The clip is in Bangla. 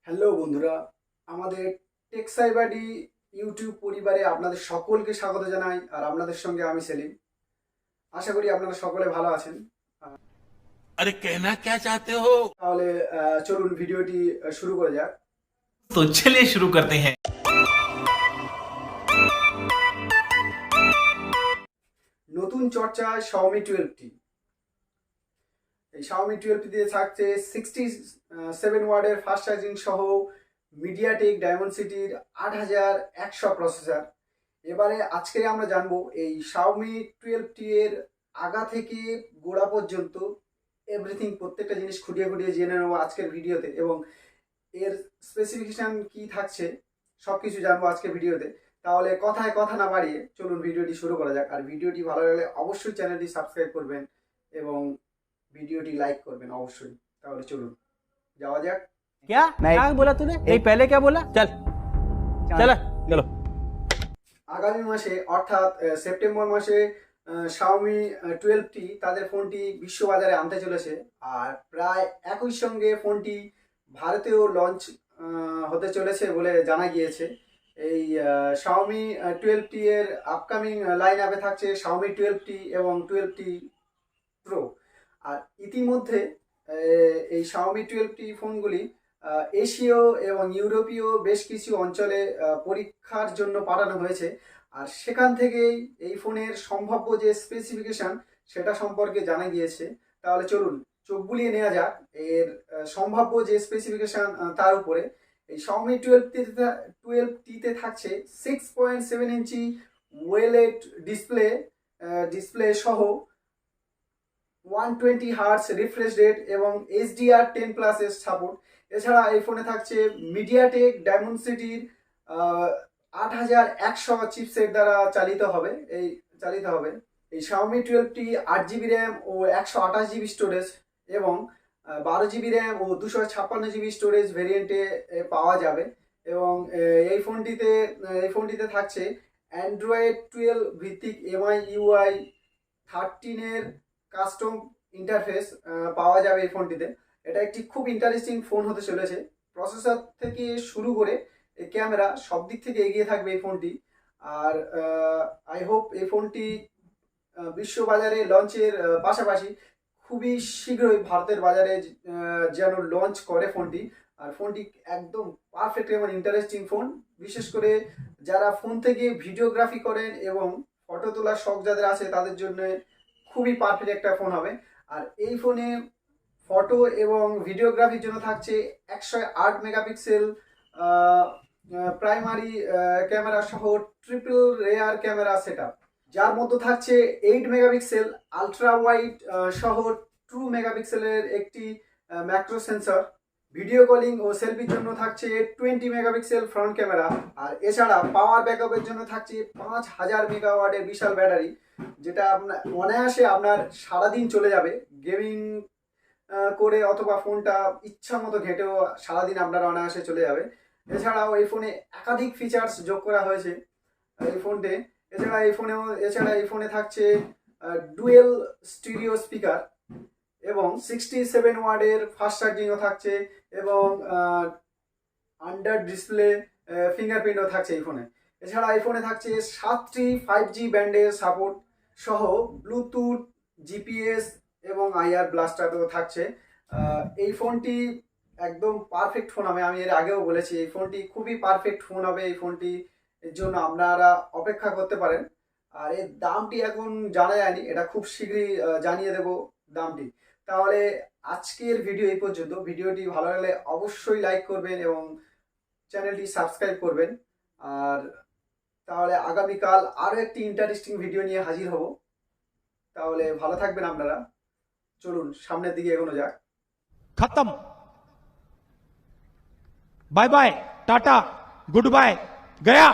হ্যালো বন্ধুরা, আমাদের টেকসাই বাডি ইউটিউব পরিবারে আপনাদের সকলকে স্বাগত জানাই। আর আপনাদের সঙ্গে আমি সেলিম। আশা করি আপনারা সকলে ভালো আছেন। अरे कहना क्या चाहते हो? তাহলে চলুন ভিডিওটি শুরু করা যাক। तो चलिए शुरू करते हैं। নতুন চর্চায় Xiaomi 12T। এই Xiaomi 12T দিয়ে থাকছে 67 ওয়াটের ফাস্ট চার্জিং সহ মিডিয়াটেক ডায়মন্ডসিটির 8100 প্রসেসর। এবারে আজকে আমরা জানবো এই Xiaomi 12T এর আগা থেকে গোড়া পর্যন্ত এভরিথিং, প্রত্যেকটা জিনিস খুঁটিয়ে খুঁটিয়ে জেনে নেবো আজকের ভিডিওতে, এবং এর স্পেসিফিকেশন কি থাকছে সব কিছু জানবো আজকের ভিডিওতে। তাহলে কথায় কথা না বাড়িয়ে চলুন ভিডিওটি শুরু করা যাক। আর ভিডিওটি ভালো লাগলে অবশ্যই চ্যানেলটি সাবস্ক্রাইব করবেন এবং ভিডিওটি লাইক করবেন অবশ্যই। তাহলে চলুন যাওয়া যাক। क्या क्या बोला तूने? नहीं पहले क्या बोला? चल चल चलो। আগামী মাসে অর্থাৎ সেপ্টেম্বর মাসে Xiaomi 12T তাদের ফোনটি বিশ্ববাজারে আনতে চলেছে। আর প্রায় একই সঙ্গে ফোনটি ভারতেও লঞ্চ হতে চলেছে বলে জানা গিয়েছে। এই Xiaomi 12T এর আপকামিং লাইন আপে থাকছে Xiaomi 12T এবং 12T Pro। আর ইতিমধ্যে এই Xiaomi 12T ফোনগুলি এশীয় এবং ইউরোপীয় বেশ কিছু অঞ্চলে পরীক্ষার জন্য পাঠানো হয়েছে। আর সেখান থেকেই এই ফোনের সম্ভাব্য যে স্পেসিফিকেশান সেটা সম্পর্কে জানা গিয়েছে। তাহলে চলুন চোখ বুলিয়ে নেওয়া যাক এর সম্ভাব্য যে স্পেসিফিকেশান তার উপরে। এই Xiaomi 12T-তে থাকছে 6.7 ইঞ্চি OLED ডিসপ্লে সহ 120 হার্টজ রিফ্রেশ রেট এবং HDR10+ এর সাপোর্ট। এছাড়া এই ফোনে থাকছে মিডিয়াটেক ডায়মন্ডসিটির 8100 চিপসেট দ্বারা চালিত হবে। এই Xiaomi 12T 8GB র্যাম ও 128GB স্টোরেজ এবং 12GB র্যাম ও 256GB স্টোরেজ ভেরিয়েন্টে পাওয়া যাবে। এবং এই ফোনটিতে থাকছে অ্যান্ড্রয়েড 12 ভিত্তিক MIUI 13 এর কাস্টম ইন্টারফেস পাওয়া যাবে এই ফোনটিতে। এটা একটি খুব ইন্টারেস্টিং ফোন হতে চলেছে। প্রসেসর থেকে শুরু করে ক্যামেরা সব দিক থেকে এগিয়ে থাকবে এই ফোনটি। আর আই হোপ এই ফোনটি বিশ্ববাজারে লঞ্চের পাশাপাশি খুবই শীঘ্রই ভারতের বাজারে যেন লঞ্চ করে ফোনটি। আর ফোনটি একদম পারফেক্ট এবং ইন্টারেস্টিং ফোন। বিশেষ করে যারা ফোন থেকে ভিডিওগ্রাফি করেন এবং ফটো তোলার শখ যাদের আছে তাদের জন্য খুবই পারফেক্ট একটা ফোন হবে। আর এই ফোনে ফটো এবং ভিডিওগ্রাফির জন্য থাকছে 108 মেগাপিক্সেল প্রাইমারি ক্যামেরা সহ ট্রিপল রেয়ার ক্যামেরা সেটআপ, যার মধ্যে থাকছে 8 মেগাপিক্সেল আলট্রা ওয়াইড সহ 2 মেগাপিক্সেলের একটি ম্যাক্রো সেন্সর। ভিডিও কলিং ও সেলফির জন্য থাকছে 20 মেগাপিক্সেল ফ্রন্ট ক্যামেরা। আর এছাড়া পাওয়ার ব্যাকআপের জন্য থাকছে 5000 মেগাওয়াটের বিশাল ব্যাটারি, যেটা আপনার অনায়াসে আপনার সারাদিন চলে যাবে। গেমিং করে অথবা ফোনটা ইচ্ছা মতো ঘেঁটেও সারাদিন আপনার অনায়াসে চলে যাবে। এছাড়াও এই ফোনে একাধিক ফিচার্স যোগ করা হয়েছে এই ফোনটে। এছাড়া এই ফোনে থাকছে ডুয়েল স্টিরিও স্পিকার এবং 67 ওয়াটের ফাস্ট চার্জিংও থাকছে এবং আন্ডার ডিসপ্লে ফিঙ্গারপ্রিন্টও থাকছে এই ফোনে। এছাড়া এই ফোনে থাকছে 7টি 5G ব্যান্ডের সাপোর্ট সহ ব্লুটুথ, জিপিএস এবং IR ব্লাস্টারও থাকছে। এই ফোনটি একদম পারফেক্ট ফোন হবে। আমি এর আগেও বলেছি এই ফোনটি খুবই পারফেক্ট ফোন হবে। এই ফোনটি এর জন্য আপনারা অপেক্ষা করতে পারেন। আর এর দামটি এখন জানা যায়নি, এটা খুব শীঘ্রই জানিয়ে দেব দামটি। তাহলে আজকের ভিডিও এই পর্যন্ত। ভিডিওটি ভালো লাগলে অবশ্যই লাইক করবেন এবং চ্যানেলটি সাবস্ক্রাইব করবেন। আর তাহলে আগামীকাল আরও একটি ইন্টারেস্টিং ভিডিও নিয়ে হাজির হব। তাহলে ভালো থাকবেন আপনারা। চলুন সামনের দিকে এগোনো যাক। खत्म। Bye bye, tata, good bye, गया।